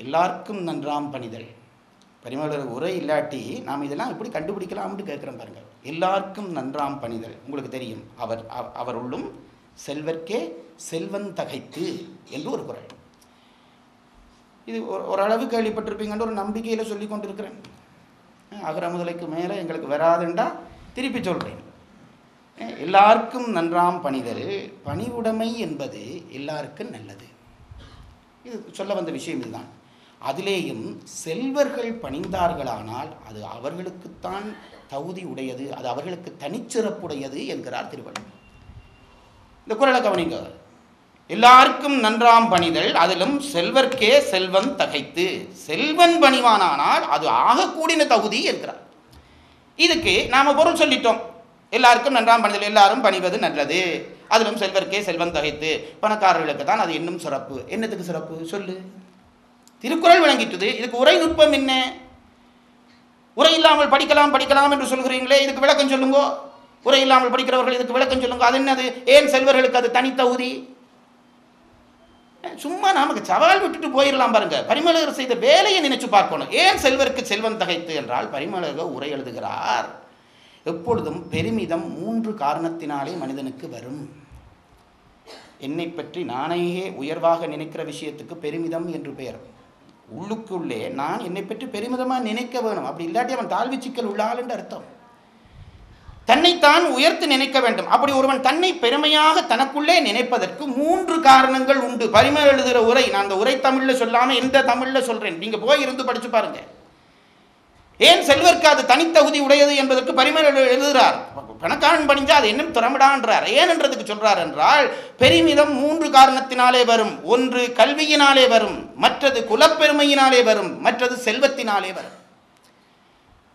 எல்லாருக்கும் நன்றாம் பணிதல். பரிமளர் உரை இல்லாட்டி நாம் இதெல்லாம் எப்படி கண்டுபிடிக்கலாம்னு கேட்குறோம் பாருங்கள். எல்லாருக்கும் நன்றாம் பணிதல். உங்களுக்கு தெரியும், அவருள்ளும் செல்வர்க்கே செல்வன் தகைத்து என்று ஒரு குறள். இது ஓரளவு கேள்விப்பட்டிருப்பீங்கன்னு ஒரு நம்பிக்கையில் சொல்லி கொண்டிருக்கிறேன். அகர முதலைக்கு மேலே எங்களுக்கு வராதுண்டா திருப்பி சொல்கிறேன். எல்லாருக்கும் நன்றாம் பணிதல். பணிவுடைமை என்பது எல்லாருக்கும் நல்லது. இது சொல்ல வந்த விஷயம் இதுதான். அதிலேயும் செல்வர்கள் பணிந்தார்களானால் அது அவர்களுக்குத்தான் தகுதி உடையது, அது அவர்களுக்கு தனிச்சிறப்புடையது என்கிறார் திருவள்ளுவர். இந்த குறளை கவனிங்க. எல்லாருக்கும் நன்றாம் பணிதல், அதிலும் செல்வர்க்கே செல்வன் தகைத்து. செல்வன் பணிவானால் அது ஆகக்கூடின தகுதி என்கிறார். இதுக்கு நாம் பொருள் சொல்லிட்டோம். எல்லாருக்கும் நன்றாம் பணிதல், எல்லாரும் பணிவது நல்லது, அதிலும் செல்வர்க்கே செல்வன் தகைத்து. பணக்காரர்களுக்கு தான் அது இன்னும் சிறப்பு. என்னத்துக்கு சிறப்பு சொல்லு? திருக்குறள் விளங்கிட்டது. இதுக்கு உரை நுட்பம் என்ன? உரை இல்லாமல் படிக்கலாம் என்று சொல்கிறீங்களே, இதுக்கு விளக்கம் சொல்லுங்க. உரை இல்லாமல் படிக்கிறவர்கள் இதுக்கு விளக்கம் சொல்லுங்க. அது என்னது? ஏன் செல்வர்களுக்கு அது தனித்தகுதி? சும்மா நமக்கு சவால் விட்டுட்டு போயிடலாம் பாருங்க. பரிமளர் செய்த வேலையை நினைச்சு பார்க்கணும். ஏன் செல்வருக்கு செல்வன் தகைத்து என்றால், பரிமளர் உரை எழுதுகிறார், எப்பொழுதும் பெருமிதம் 3 காரணத்தினாலே மனிதனுக்கு வரும். என்னை பற்றி நானே உயர்வாக நினைக்கிற விஷயத்துக்கு பெருமிதம் என்று பெயர். உள்ளுக்குள்ளே நான் என்னை பற்றி பெருமிதமாக நினைக்க வேணும். அப்படி இல்லாட்டி அவன் தாழ்வு சிக்கல் உள்ளாள் என்று அர்த்தம். தன்னைத்தான் உயர்த்து நினைக்க வேண்டும். அப்படி ஒருவன் தன்னை பெருமையாக தனக்குள்ளே நினைப்பதற்கு 3 காரணங்கள் உண்டு. பரிமளர் எழுதுகிற உரை, நான் அந்த உரை தமிழில் சொல்லாமல் எந்த தமிழில் சொல்கிறேன், நீங்கள் போய் இருந்து படித்து பாருங்க. ஏன் செல்வர்க்கு அது தனித்தகுதி உடையது என்பதற்கு பரிமளர் எழுதுகிறார். பணக்காரன் பணிஞ்சா அது இன்னும் திறமடான்றார். ஏன் என்றதுக்கு சொல்றார் என்றால், பெருமிதம் 3 காரணத்தினாலே வரும். ஒன்று கல்வியினாலே வரும், மற்றது குலப்பெருமையினாலே வரும், மற்றது செல்வத்தினாலே வரும்.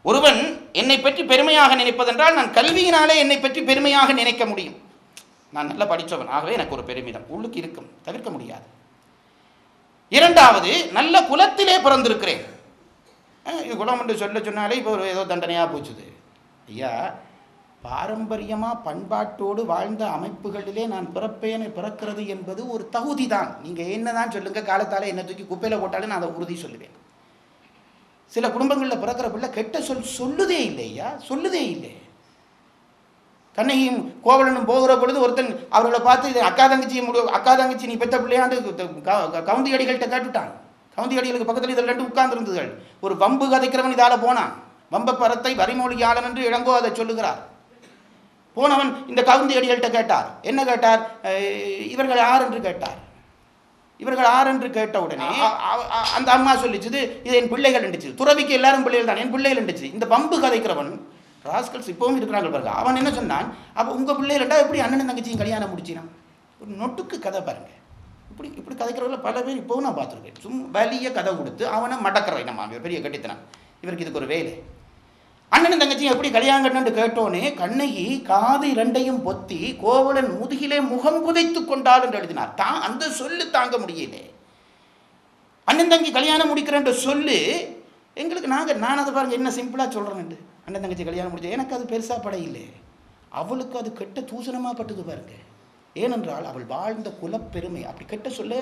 ஒருவன் என்னை பற்றி பெருமையாக நினைப்பதென்றால், நான் கல்வியினாலே என்னை பற்றி பெருமையாக நினைக்க முடியும். நான் நல்லா படித்தவன், ஆகவே எனக்கு ஒரு பெருமிதம் உள்ளுக்கு இருக்கும், தவிர்க்க முடியாது. இரண்டாவது, நல்ல குலத்திலே பிறந்திருக்கிறேன். இது குலம் என்று சொல்ல சொன்னாலே இப்போ ஒரு ஏதோ தண்டனையாக போச்சுது. ஐயா, பாரம்பரியமாக பண்பாட்டோடு வாழ்ந்த அமைப்புகளிலே நான் பிறக்கிறது என்பது ஒரு தகுதி தான். நீங்கள் என்ன தான் சொல்லுங்கள், காலத்தால் என்ன தூக்கி குப்பையில் போட்டாலும் நான் அதை உறுதி சொல்லுவேன். சில குடும்பங்களில் பிறக்கிற பிள்ளை கெட்ட சொல்லுதே இல்லை ஐயா, சொல்லுதே இல்லை. கண்ணையும் கோவலனும் போகிற பொழுது ஒருத்தன் அவர்களை பார்த்து, இது அக்கா தங்கச்சி நீ பெற்ற பிள்ளையாண்டு கவுந்தி அடிகள்கிட்ட கேட்டுட்டான். கவுந்தி அடிகளுக்கு பக்கத்தில் இதில் 2 உட்கார்ந்துருந்ததுகள். ஒரு வம்பு கதைக்கிறவன் இதால் போனான். வம்ப பரத்தை வரிமொழியாளன் என்று இளங்கோ அதை சொல்லுகிறார். போனவன் இந்த கவுந்தி அடிகள்கிட்ட கேட்டார். என்ன கேட்டார்? இவர்கள் யார் என்று கேட்டார். இவர்கள் யார் என்று கேட்ட உடனே அந்த அம்மா சொல்லிச்சுது, இது என் பிள்ளைகள் இருந்துச்சு. துறவிக்கு எல்லாரும் பிள்ளைகள் தான், என் பிள்ளைகள் இருந்துச்சு. இந்த வம்பு கதைக்கிறவன், ராஸ்கல்ஸ் இப்பவும் இருக்கிறாங்க பாருங்க, அவன் என்ன சொன்னான்? அப்போ உங்கள் பிள்ளைகள்டா எப்படி அண்ணன் தங்கச்சியும் கல்யாணம் முடிச்சினான்? ஒரு நொட்டுக்கு கதை பாருங்க. இப்படி கதைக்கிறவங்கள பல பேர் இப்போவும் நான் பார்த்துருக்கேன். சும்மா வலிய கதை கொடுத்து அவனை மடக்கிறேன். நம்ம பெரிய கட்டித்தனம். இவருக்கு இதுக்கு ஒரு வேலை. அண்ணன் தங்கச்சியும் எப்படி கல்யாணம் கட்டணும்னு கேட்டோன்னே கண்ணகி காது 2ஐயும் பொத்தி கோவலன் முதுகிலே முகம் புதைத்து கொண்டாள் என்று எழுதினார். அந்த சொல்லு தாங்க முடியல. அண்ணன் தங்கி கல்யாணம் முடிக்கிறேன்ற சொல்லு எங்களுக்கு நான் அதை பாருங்க என்ன சிம்பிளாக சொல்கிறேன். அண்ணன் தங்கச்சி கல்யாணம் முடிச்ச எனக்கு அது பெருசாக பட இல்லை. அவளுக்கு அது கெட்ட தூசணமாக பட்டது பாருங்க. ஏனென்றால் அவள் வாழ்ந்த குலப்பெருமை அப்படி கெட்ட சொல்ல,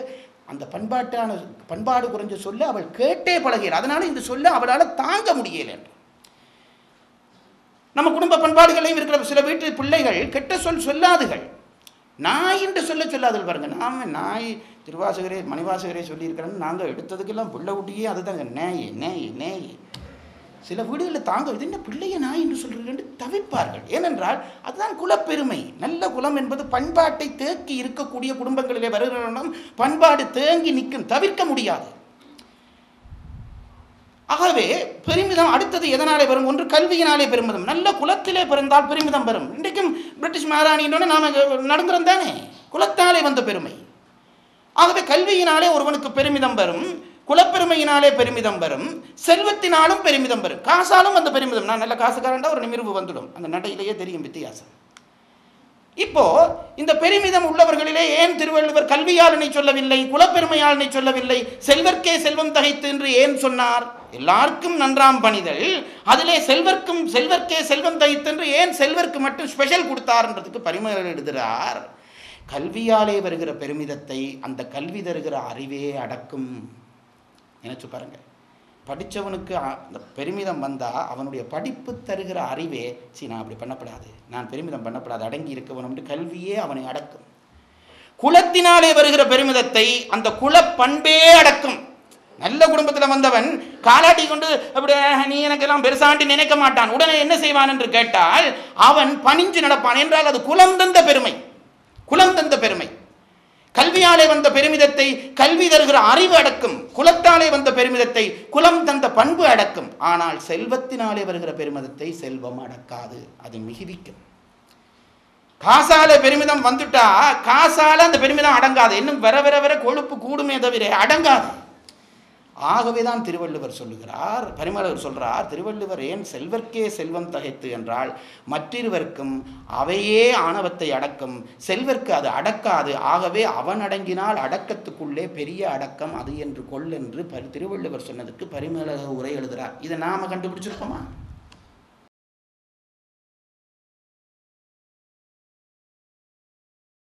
அந்த பண்பாடு குறைஞ்ச சொல்ல அவள் கேட்டே பழகிறாள். அதனால இந்த சொல்ல அவளால் தாங்க முடியலை. நம்ம குடும்ப பண்பாடுகளையும் இருக்கிற சில வீட்டு பிள்ளைகள் கெட்ட சொல்லாதுகள். நாய் என்று சொல்லாதுகள் பாருங்க. நாம நாய் திருவாசகரே மணிவாசகரே சொல்லியிருக்கிறேன்னு நாங்கள் எடுத்ததுக்கெல்லாம் பிள்ளை ஊட்டியே அதுதாங்க நேய் நேய் நேய். சில வீடுகளில் தாங்க இது என்ன பிள்ளைய நாய் என்று சொல்கிறீர்கள் தவிப்பார்கள். ஏனென்றால் அதுதான் குலப்பெருமை. நல்ல குலம் என்பது பண்பாட்டை தேக்கி இருக்கக்கூடிய குடும்பங்களிலே வருகிறவனும் பண்பாடு தேங்கி நிற்கும், தவிர்க்க முடியாது. ஆகவே பெருமிதம் அடுத்தது எதனாலே வரும்? ஒன்று கல்வியினாலே பெருமிதம். நல்ல குலத்திலே பிறந்தால் பெருமிதம் வரும். இன்றைக்கும் பிரிட்டிஷ் மகாராணின்னு நாம நடந்துறோம் தானே, குலத்தாலே வந்த பெருமை. ஆகவே கல்வியினாலே ஒருவனுக்கு பெருமிதம் வரும், குலப்பெருமையினாலே பெருமிதம் வரும், செல்வத்தினாலும் பெருமிதம் வரும், காசாலும் அந்த பெருமிதம். நான் நல்ல காசுக்காரண்டா ஒரு நிமிர்வு வந்துடும், அந்த நடையிலேயே தெரியும் வித்தியாசம். இப்போ இந்த பெருமிதம் உள்ளவர்களிலே ஏன் திருவள்ளுவர் கல்வியாளனை சொல்லவில்லை, குலப்பெருமையாளனை சொல்லவில்லை, செல்வர்க்கே செல்வம் தகைத்து என்று ஏன் சொன்னார்? எல்லாருக்கும் நன்றாம் பணிதல், அதிலே செல்வர்க்கே செல்வம் தகைத்து என்று ஏன் செல்வர்க்கு மட்டும் ஸ்பெஷல் கொடுத்தார்ன்றதுக்கு பரிமளர் எழுதுகிறார். கல்வியாலே வருகிற பெருமிதத்தை அந்த கல்வி தருகிற அறிவே அடக்கும். நினச்சி பாருங்கள். படித்தவனுக்கு அந்த பெருமிதம் வந்தால் அவனுடைய படிப்பு தருகிற அறிவே நான் அப்படி பண்ணப்படாது, நான் பெருமிதம் பண்ணப்படாது, அடங்கி இருக்க வேணும்னு கல்வியே அவனை அடக்கும். குலத்தினாலே வருகிற பெருமிதத்தை அந்த குல பண்பே அடக்கும். நல்ல குடும்பத்தில் வந்தவன் காலாட்டி கொண்டு அப்படி நீ எனக்கெல்லாம் பெருசாண்டி நினைக்க மாட்டான். உடனே என்ன செய்வான் என்று கேட்டால் அவன் பணிஞ்சு நடப்பான். என்றால் அது குலம் தந்த பெருமை, குலம் தந்த பெருமை. கல்வியாலே வந்த பெருமிதத்தை கல்வி தருகிற அறிவு அடக்கும். குலத்தாலே வந்த பெருமிதத்தை குலம் தந்த பண்பு அடக்கும். ஆனால் செல்வத்தினாலே வருகிற பெருமிதத்தை செல்வம் அடக்காது, அது மிகுதிக்கும். காசால பெருமிதம் வந்துட்டா காசால அந்த பெருமிதம் அடங்காது, இன்னும் வர வர வர கொழுப்பு கூடுமே தவிர அடங்காது. ஆகவே தான் திருவள்ளுவர் சொல்லுகிறார், பரிமளவர் சொல்றார், திருவள்ளுவர் ஏன் செல்வர்க்கே செல்வம் தகைத்து என்றால் மற்றிருவர்க்கும் அவையே ஆணவத்தை அடக்கும், செல்வர்க்கு அது அடக்காது. ஆகவே அவன் அடங்கினால் அடக்கத்துக்குள்ளே பெரிய அடக்கம் அது என்று கொள் என்று திருவள்ளுவர் சொன்னதுக்கு பரிமளவர் உரை எழுதுகிறார். இதை நாம கண்டுபிடிச்சிருக்கோமா?